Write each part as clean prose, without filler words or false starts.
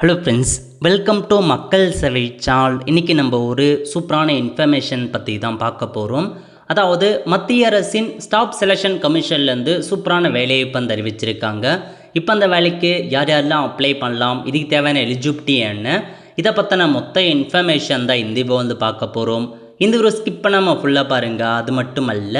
Hello friends, welcome to மக்கள் சேவை channel. இன்றைக்கி நம்ம ஒரு சூப்பரான இன்ஃபர்மேஷன் பற்றி தான் பார்க்க போகிறோம். அதாவது மத்திய அரசின் ஸ்டாஃப் செலெக்ஷன் கமிஷன்லேருந்து சூப்பரான வேலையை இப்போ அறிவிச்சிருக்காங்க. இப்போ அந்த வேலைக்கு யார் யாரெல்லாம் அப்ளை பண்ணலாம், இதுக்கு தேவையான எலிஜிபிலிட்டி என்ன, இதை பற்றின மொத்த இன்ஃபர்மேஷன் தான் இந்த இப்போ பார்க்க போகிறோம். இந்த ஒரு ஸ்கிப் பண்ணாமல் ஃபுல்லாக பாருங்கள். அது மட்டும் அல்ல,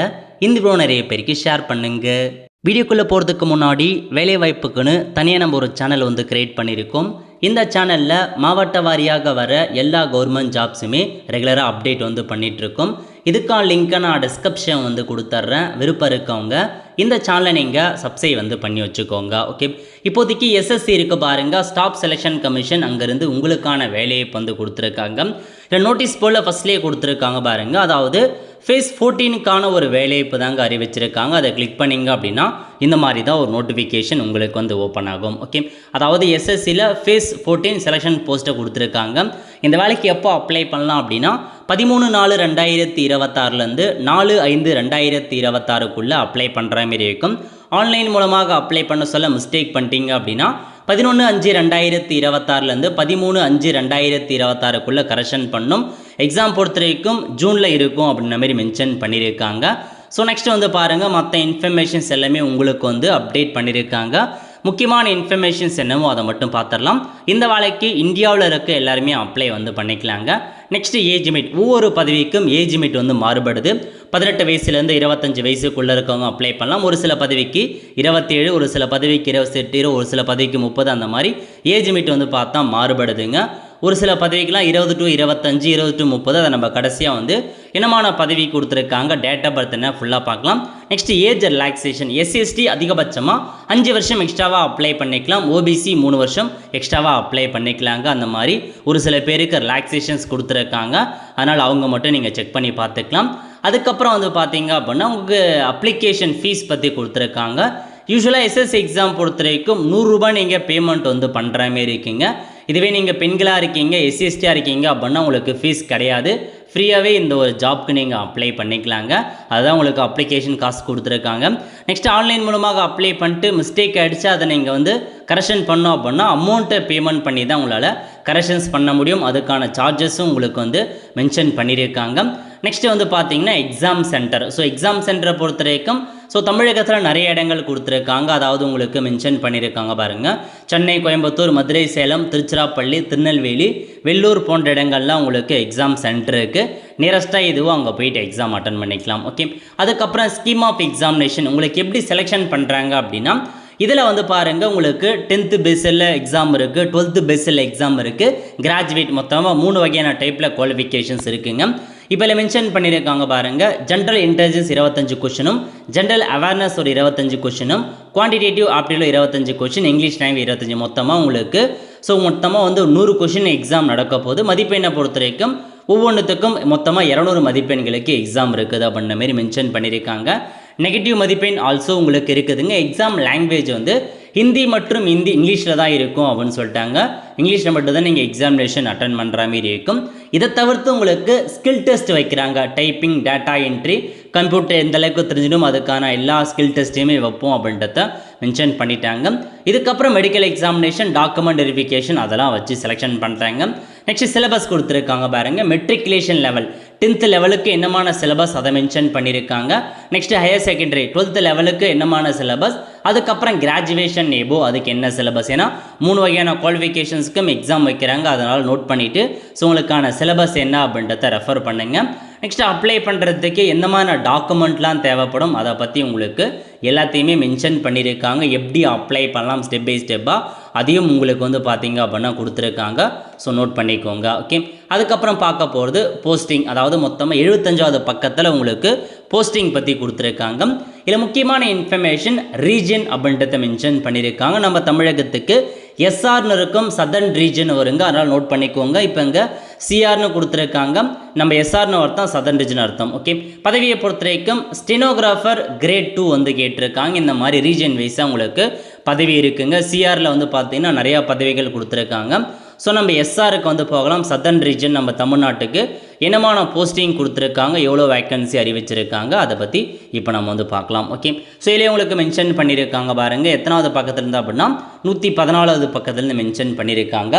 இந்த இப்போ நிறைய பேருக்கு ஷேர் பண்ணுங்கள். வீடியோக்குள்ளே போகிறதுக்கு முன்னாடி வேலைவாய்ப்புக்குன்னு தனியாக நம்ம ஒரு சேனல் க்ரியேட் பண்ணியிருக்கோம். இந்த சேனலில் மாவட்ட வாரியாக வர எல்லா கவர்மெண்ட் ஜாப்ஸுமே ரெகுலராக அப்டேட் பண்ணிகிட்ருக்கோம். இதுக்கான லிங்க்கை நான் டிஸ்கிரிப்ஷன் கொடுத்துட்றேன். விருப்பம் இருக்கவங்க இந்த சேனலை நீங்கள் சப்ஸ்கிரைப் பண்ணி வச்சுக்கோங்க. ஓகே, இப்போதைக்கு எஸ்எஸ்சி இருக்க பாருங்கள், ஸ்டாஃப் செலெக்ஷன் கமிஷன் அங்கேருந்து உங்களுக்கான வேலையை கொடுத்துருக்காங்க. இல்லை நோட்டீஸ் போல் ஃபஸ்ட்லேயே கொடுத்துருக்காங்க பாருங்கள். அதாவது ஃபேஸ் 14க்கான ஒரு வேலைவாய்ப்பு தாங்க அறிவிச்சிருக்காங்க. அதை கிளிக் பண்ணிங்க அப்படின்னா இந்த மாதிரி தான் ஒரு நோட்டிஃபிகேஷன் உங்களுக்கு ஓப்பன் ஆகும். ஓகே, அதாவது எஸ்எஸ்சியில் ஃபேஸ் 14 செலெக்ஷன் போஸ்ட்டை கொடுத்துருக்காங்க. இந்த வேலைக்கு எப்போ அப்ளை பண்ணலாம் அப்படின்னா 13/4/2026 4/5/2026 அப்ளை பண்ணுற மாதிரி இருக்கும். ஆன்லைன் மூலமாக அப்ளை பண்ண சொல்ல மிஸ்டேக் பண்ணிட்டீங்க அப்படின்னா 11/5/2026 13/5/2026 கரெக்ஷன் பண்ணும். எக்ஸாம் பொறுத்த வரைக்கும் ஜூனில் இருக்கும் அப்படின்ற மாதிரி மென்ஷன் பண்ணியிருக்காங்க. ஸோ நெக்ஸ்ட் பாருங்கள், மற்ற இன்ஃபர்மேஷன்ஸ் எல்லாமே உங்களுக்கு அப்டேட் பண்ணியிருக்காங்க. முக்கியமான இன்ஃபர்மேஷன்ஸ் என்னவோ அதை மட்டும் பார்த்துடலாம். இந்த வேலைக்கு இந்தியாவில் இருக்க எல்லாருமே அப்ளை பண்ணிக்கலாங்க. நெக்ஸ்ட் ஏஜ் லிமிட், ஒவ்வொரு பதவிக்கும் ஏஜ் லிமிட் மாறுபடுது. 18 வயசுலேருந்து 25 வயசுக்குள்ளே இருக்கவங்க அப்ளை பண்ணலாம். ஒரு சில பதவிக்கு 27, ஒரு சில பதவிக்கு 28, ஒரு சில பதவிக்கு 30, அந்த மாதிரி ஏஜ் லிமிட் பார்த்தா மாறுபடுதுங்க. ஒரு சில பதவிக்கெலாம் 20 to 25, 20 to 30, அதை நம்ம கடைசியாக என்னமான பதவி கொடுத்துருக்காங்க, டேட் ஆஃப் பர்த் என்ன ஃபுல்லாக பார்க்கலாம். நெக்ஸ்ட் ஏஜ் ரிலாக்ஸேஷன், எஸ்சிஎஸ்டி அதிகபட்சமாக 5 வருஷம் எக்ஸ்ட்ராவாக அப்ளை பண்ணிக்கலாம். ஓபிசி 3 வருஷம் எக்ஸ்ட்ராவாக அப்ளை பண்ணிக்கலாங்க. அந்த மாதிரி ஒரு சில பேருக்கு ரிலாக்ஸேஷன்ஸ் கொடுத்துருக்காங்க. அதனால் அவங்க மட்டும் நீங்கள் செக் பண்ணி பார்த்துக்கலாம். அதுக்கப்புறம் பார்த்தீங்க அப்படின்னா உங்களுக்கு அப்ளிகேஷன் ஃபீஸ் பற்றி கொடுத்துருக்காங்க. யூஸ்வலாக எஸ்எஸ்சி எக்ஸாம் பொறுத்த வரைக்கும் 100 ரூபாய் நீங்கள் பேமெண்ட் பண்ணுற மாதிரி இருக்கீங்க. இதுவே நீங்கள் பெண்களாக இருக்கீங்க, எஸ்சிஎஸ்டியாக இருக்கீங்க அப்படின்னா உங்களுக்கு ஃபீஸ் கிடையாது. ஃப்ரீயாகவே இந்த ஒரு ஜாப்க்கு நீங்கள் அப்ளை பண்ணிக்கலாங்க. அதுதான் உங்களுக்கு அப்ளிகேஷன் காசு கொடுத்துருக்காங்க. நெக்ஸ்ட் ஆன்லைன் மூலமாக அப்ளை பண்ணிட்டு மிஸ்டேக் ஆகிடுச்சு, அதை நீங்கள் கரெக்ஷன் பண்ணோம் அப்படின்னா அமௌண்ட்டை பேமெண்ட் பண்ணி தான் உங்களால் கரெக்ஷன்ஸ் பண்ண முடியும். அதுக்கான சார்ஜஸும் உங்களுக்கு மென்ஷன் பண்ணியிருக்காங்க. நெக்ஸ்ட் பார்த்தீங்கன்னா எக்ஸாம் சென்டர். ஸோ எக்ஸாம் சென்டரை பொறுத்த வரைக்கும் தமிழகத்தில் நிறைய இடங்கள் கொடுத்துருக்காங்க. அதாவது உங்களுக்கு மென்ஷன் பண்ணியிருக்காங்க பாருங்கள். சென்னை, கோயம்புத்தூர், மதுரை, சேலம், திருச்சிராப்பள்ளி, திருநெல்வேலி, வெள்ளூர் போன்ற இடங்கள்லாம் உங்களுக்கு எக்ஸாம் சென்டர் இருக்குது. நியரஸ்ட்டாக இதுவும் அங்கே போயிட்டு எக்ஸாம் அட்டன் பண்ணிக்கலாம். ஓகே, அதுக்கப்புறம் ஸ்கீம் ஆஃப் எக்ஸாமினேஷன் உங்களுக்கு எப்படி செலெக்ஷன் பண்ணுறாங்க அப்படின்னா, இதில் பாருங்கள், உங்களுக்கு 10th பேஸில் எக்ஸாம் இருக்குது, 12th பேஸில் எக்ஸாம் இருக்குது, கிராஜுவேட், மொத்தமாக 3 வகையான டைப்பில் குவாலிஃபிகேஷன்ஸ் இருக்குங்க. இப்போ இதில் மென்ஷன் பண்ணியிருக்காங்க பாருங்கள். ஜென்ரல் இன்டெலிஜென்ஸ் 25 கொஷினும், ஜென்ரல் அவேர்னஸ் ஒரு 25 கொஷினும், quantitative aptitude 25 question, English language 25, மொத்தமாக உங்களுக்கு மொத்தமாக 100 கொஷின் எக்ஸாம் நடக்க போகுது. மதிப்பெண்ணை பொறுத்த வரைக்கும் ஒவ்வொன்றுத்துக்கும் மொத்தமாக 200 மதிப்பெண்களுக்கு எக்ஸாம் இருக்குது அப்படின்ற மாதிரி மென்ஷன் பண்ணியிருக்காங்க. நெகட்டிவ் மதிப்பெண் ஆல்சோ உங்களுக்கு இருக்குதுங்க. எக்ஸாம் லாங்குவேஜ் ஹிந்தி மற்றும் இங்கிலீஷில் தான் இருக்கும் அப்படின்னு சொல்லிட்டாங்க. இங்கிலீஷில் மட்டும் தான் நீங்கள் எக்ஸாமினேஷன் அட்டன் பண்ணுற மாதிரி இருக்கும். இதை தவிர்த்து உங்களுக்கு ஸ்கில் டெஸ்ட் வைக்கிறாங்க. டைப்பிங், டேட்டா என்ட்ரி, கம்ப்யூட்டர் எந்த அளவுக்கு தெரிஞ்சிடும் அதுக்கான எல்லா ஸ்கில் டெஸ்ட்டையுமே வைப்போம் அப்படின்றத மென்ஷன் பண்ணிட்டாங்க. இதுக்கப்புறம் மெடிக்கல் எக்ஸாமினேஷன், டாக்குமெண்ட் வெரிஃபிகேஷன் அதெல்லாம் வச்சு செலெக்ஷன் பண்ணுறாங்க. நெக்ஸ்ட் சிலபஸ் கொடுத்துருக்காங்க பாருங்கள். மெட்ரிகுலேஷன் லெவல் 10th லெவலுக்கு என்னமான சிலபஸ் அதை மென்ஷன் பண்ணியிருக்காங்க. நெக்ஸ்ட் ஹையர் செகண்டரி 12th லெவலுக்கு என்னமான சிலபஸ், அதுக்கப்புறம் கிராஜுவேஷன் ஏபோ அதுக்கு என்ன சிலபஸ். ஏன்னா 3 வகையான குவாலிஃபிகேஷன்ஸுக்கும் எக்ஸாம் வைக்கிறாங்க. அதனால் நோட் பண்ணிவிட்டு உங்களுக்கான சிலபஸ் என்ன அப்படின்றத ரெஃபர் பண்ணுங்கள். நெக்ஸ்ட் அப்ளை பண்ணுறதுக்கு எந்த மாதிரி டாக்குமெண்ட்லாம் தேவைப்படும் அதை பற்றி உங்களுக்கு எல்லாத்தையுமே மென்ஷன் பண்ணியிருக்காங்க. எப்படி அப்ளை பண்ணலாம் ஸ்டெப் பை ஸ்டெப்பாக அதையும் உங்களுக்கு பார்த்தீங்க அப்படின்னா கொடுத்துருக்காங்க. ஸோ நோட் பண்ணிக்கோங்க. ஓகே, அதுக்கப்புறம் பார்க்க போகிறது போஸ்டிங். அதாவது மொத்தமாக 75வது பக்கத்தில் உங்களுக்கு போஸ்டிங் பற்றி கொடுத்துருக்காங்க. இதில் முக்கியமான இன்ஃபர்மேஷன் ரீஜன் அப்படின்றத மென்ஷன் பண்ணியிருக்காங்க. நம்ம தமிழகத்துக்கு எஸ்ஆர்னு இருக்கும், சதர்ன் ரீஜன் வருங்க. அதனால் நோட் பண்ணிக்கோங்க. இப்போ இங்கே சிஆர்னு கொடுத்துருக்காங்க, நம்ம எஸ்ஆர்னு அர்த்தம், சதர்ன் ரீஜன் அர்த்தம். ஓகே, பதவியை பொறுத்த வரைக்கும் ஸ்டெனோகிராஃபர் கிரேட் 2 கேட்டிருக்காங்க. இந்த மாதிரி ரீஜன் வைஸாக உங்களுக்கு பதவி இருக்குங்க. சிஆரில் பார்த்தீங்கன்னா நிறையா பதவிகள் கொடுத்துருக்காங்க. ஸோ நம்ம எஸ்ஆருக்கு போகலாம். சதர்ன் ரீஜன் நம்ம தமிழ்நாட்டுக்கு என்னமான போஸ்டிங் கொடுத்துருக்காங்க, எவ்வளோ வேக்கன்சி அறிவிச்சிருக்காங்க, அதை பற்றி இப்போ நம்ம வந்து பார்க்கலாம். ஓகே, ஸோ இதிலே உங்களுக்கு மென்ஷன் பண்ணியிருக்காங்க பாருங்கள். எத்தனாவது பக்கத்தில் இருந்தால் அப்படின்னா 114வது பக்கத்தில் மென்ஷன் பண்ணியிருக்காங்க.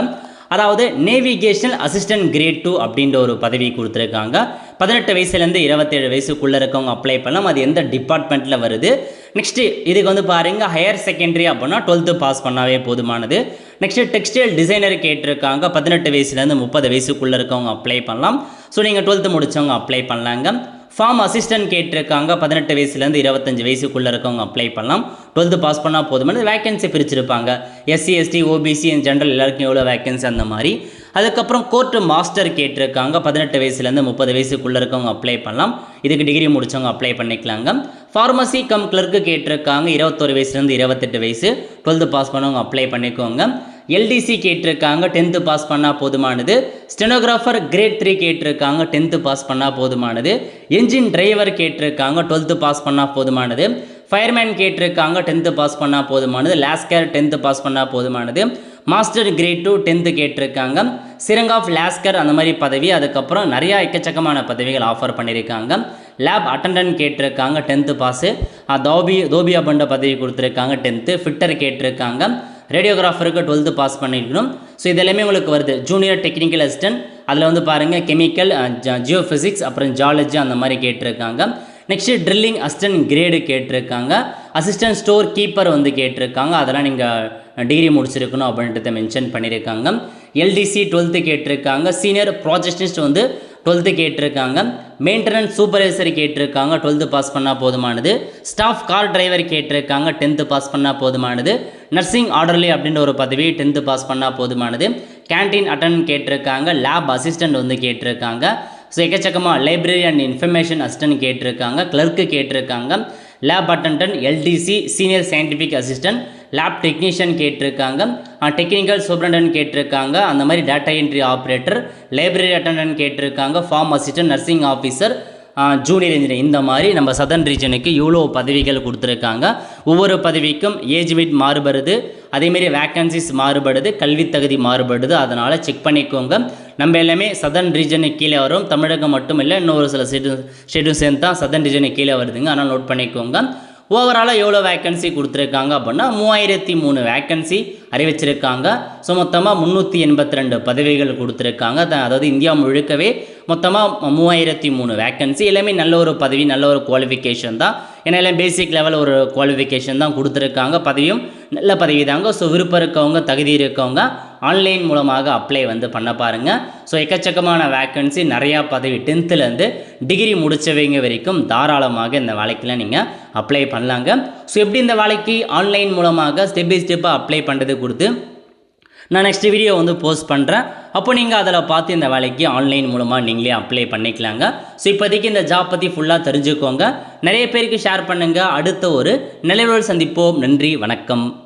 அதாவது நேவிகேஷனல் அசிஸ்டன்ட் கிரேட் 2 அப்படின்ற ஒரு பதவி கொடுத்துருக்காங்க. 18 வயசுலேருந்து 27 வயசுக்குள்ளே இருக்கவங்க அப்ளை பண்ணலாம். அது எந்த டிபார்ட்மெண்ட்டில் வருது. நெக்ஸ்ட்டு இதுக்கு வந்து பாருங்கள், ஹையர் செகண்டரி அப்படின்னா 12th பாஸ் பண்ணாவே போதுமானது. நெக்ஸ்ட்டு டெக்ஸ்டைல் டிசைனர் கேட்டிருக்காங்க. 18 வயசுலேருந்து 30 வயசுக்குள்ளே இருக்கவங்க அப்ளை பண்ணலாம். ஸோ நீங்கள் 12th முடித்தவங்க அப்ளை பண்ணலாங்க. ஃபார்ம் அசிஸ்டன்ட் கேட்டிருக்காங்க. 18 வயசுலேருந்து 25 வயசுக்குள்ளே இருக்கவங்க அப்ளை பண்ணலாம். 12th பாஸ் பண்ணால் போதுமானது. வேக்கன்சி பிரிச்சிருப்பாங்க, எஸ்சி எஸ்டி ஓபிசி ஜென்ரல் எல்லாருக்கும் எவ்வளோ வேக்கன்சி அந்த மாதிரி. அதுக்கப்புறம் கோர்ட்டு மாஸ்டர் கேட்டிருக்காங்க. 18 வயசுலேருந்து 30 வயசுக்குள்ளே இருக்கவங்க அப்ளை பண்ணலாம். இதுக்கு டிகிரி முடித்தவங்க அப்ளை பண்ணிக்கலாங்க. ஃபார்மசி கம் கிளர்க்கு கேட்டிருக்காங்க. 21 வயசுலேருந்து 28 வயசு, 12th பாஸ் பண்ணவங்க அப்ளை பண்ணிக்கோங்க. எல்டிசி கேட்டிருக்காங்க. 10th பாஸ் பண்ணால் போதுமானது. ஸ்டெனோகிராஃபர் கிரேட் 3 கேட்டிருக்காங்க. 10th பாஸ் பண்ணால் போதுமானது. என்ஜின் டிரைவர் கேட்டிருக்காங்க. 12th பாஸ் பண்ணால் போதுமானது. ஃபயர்மேன் கேட்டிருக்காங்க. 10th பாஸ் பண்ணால் போதுமானது. லாஸ்கர் 10th பாஸ் பண்ணால் போதுமானது. மாஸ்டர் கிரேட் 2 10th கேட்டிருக்காங்க. சிரங் ஆஃப் லாஸ்கர் அந்த மாதிரி பதவி. அதுக்கப்புறம் நிறையா எக்கச்சக்கமான பதவிகள் ஆஃபர் பண்ணியிருக்காங்க. லேப் அட்டண்டன்ட் கேட்டிருக்காங்க. 10th pass. தோபி அப்படின்ற பதவி கொடுத்துருக்காங்க. 10th. ஃபிட்டர் கேட்டிருக்காங்க. ரேடியோகிராஃபருக்கு 12th பாஸ் பண்ணியிருக்கணும். ஸோ இதெல்லாமே உங்களுக்கு வருது. ஜூனியர் டெக்னிக்கல் அசிஸ்டன்ட் அதில் வந்து பாருங்கள், கெமிக்கல், ஜியோ ஃபிசிக்ஸ், அப்புறம் ஜாலஜி அந்த மாதிரி கேட்டிருக்காங்க. நெக்ஸ்ட்டு ட்ரில்லிங் அசிஸ்டன்ட் கிரேடு கேட்டிருக்காங்க. அசிஸ்டன்ட் ஸ்டோர் கீப்பர் வந்து கேட்டிருக்காங்க. அதெல்லாம் நீங்கள் டிகிரி முடிச்சிருக்கணும் அப்படின்றத மென்ஷன் பண்ணியிருக்காங்க. எல்டிசி 12th கேட்டிருக்காங்க. சீனியர் ப்ராஜெக்டிஸ்ட் வந்து 12th கேட்டிருக்காங்க. மெயின்டெனன்ஸ் சூப்பர்வைசர் கேட்டிருக்காங்க. 12th பாஸ் பண்ணால் போதுமானது. ஸ்டாஃப் கார் டிரைவர் கேட்டிருக்காங்க. 10th பாஸ் பண்ணால் போதுமானது. நர்சிங் ஆர்டர்லி அப்படின்ற ஒரு பதவி 10th பாஸ் பண்ணால் போதுமானது. கேன்டீன் அட்டெண்டன்ட் கேட்டிருக்காங்க. லேப் அசிஸ்டன்ட் வந்து கேட்டிருக்காங்க. ஸோ எக்கச்சக்கமாக லைப்ரரி அண்ட் இன்ஃபர்மேஷன் அசிஸ்டன்ட் கேட்டிருக்காங்க. கிளர்க்கு கேட்டிருக்காங்க. Lab attendant, LDC, senior scientific assistant, lab technician கேட்டிருக்காங்க. டெக்னிக்கல் சூப்பரண்டன்ட் கேட்டிருக்காங்க. அந்த மாதிரி data entry operator, library attendant கேட்டிருக்காங்க. Farm assistant, nursing officer, junior engineer, இந்த மாதிரி நம்ம சதர்ன் ரீஜனுக்கு இவ்வளோ பதவிகள் கொடுத்துருக்காங்க. ஒவ்வொரு பதவிக்கும் ஏஜ் லிமிட் மாறுபடுது, அதேமாரி வேக்கன்சிஸ் மாறுபடுது, கல்வி தகுதி மாறுபடுது. அதனால் செக் பண்ணிக்கோங்க. நம்ம எல்லாமே சதர்ன் ரீஜனுக்கு கீழே வரும். தமிழகம் மட்டும் இல்லை, இன்னொரு சில ஸ்டேட்டும் சேர்ந்து தான் சதர்ன் ரீஜனுக்கு கீழே வருதுங்க. அதனால் நோட் பண்ணிக்கோங்க. ஓவராலாக எவ்வளோ வேக்கன்சி கொடுத்துருக்காங்க அப்படின்னா 3003 வேக்கன்சி அறிவிச்சிருக்காங்க. ஸோ மொத்தமாக 382 பதவிகள் கொடுத்துருக்காங்க. அதாவது இந்தியா முழுக்கவே மொத்தமாக 3003 வேக்கன்சி. எல்லாமே நல்ல ஒரு பதவி, நல்ல ஒரு குவாலிஃபிகேஷன் தான். ஏன்னா எல்லாம் பேசிக் லெவல் ஒரு குவாலிஃபிகேஷன் தான் கொடுத்துருக்காங்க. பதவியும் நல்ல பதவி தாங்க. ஸோ விருப்பம் இருக்கவங்க, தகுதி இருக்கவங்க ஆன்லைன் மூலமாக அப்ளை வந்து பண்ண பாருங்கள். ஸோ எக்கச்சக்கமான வேக்கன்சி, நிறையா பதவி. 10th டிகிரி முடித்தவங்க வரைக்கும் தாராளமாக இந்த வேலைக்கெல்லாம் நீங்கள் அப்ளை பண்ணலாங்க. ஸோ எப்படி இந்த வேலைக்கு ஆன்லைன் மூலமாக ஸ்டெப் பை ஸ்டெப்பாக அப்ளை பண்ணுறது கொடுத்து நான் நெக்ஸ்ட் வீடியோ வந்து போஸ்ட் பண்ணுறேன். அப்போ நீங்கள் அதில் பார்த்து இந்த வேலைக்கு ஆன்லைன் மூலமாக நீங்களே அப்ளை பண்ணிக்கலாங்க. ஸோ இப்போதைக்கு இந்த ஜாப் பற்றி ஃபுல்லாக தெரிஞ்சுக்கோங்க. நிறைய பேருக்கு ஷேர் பண்ணுங்கள். அடுத்த ஒரு நிலைவில் சந்திப்போம். நன்றி, வணக்கம்.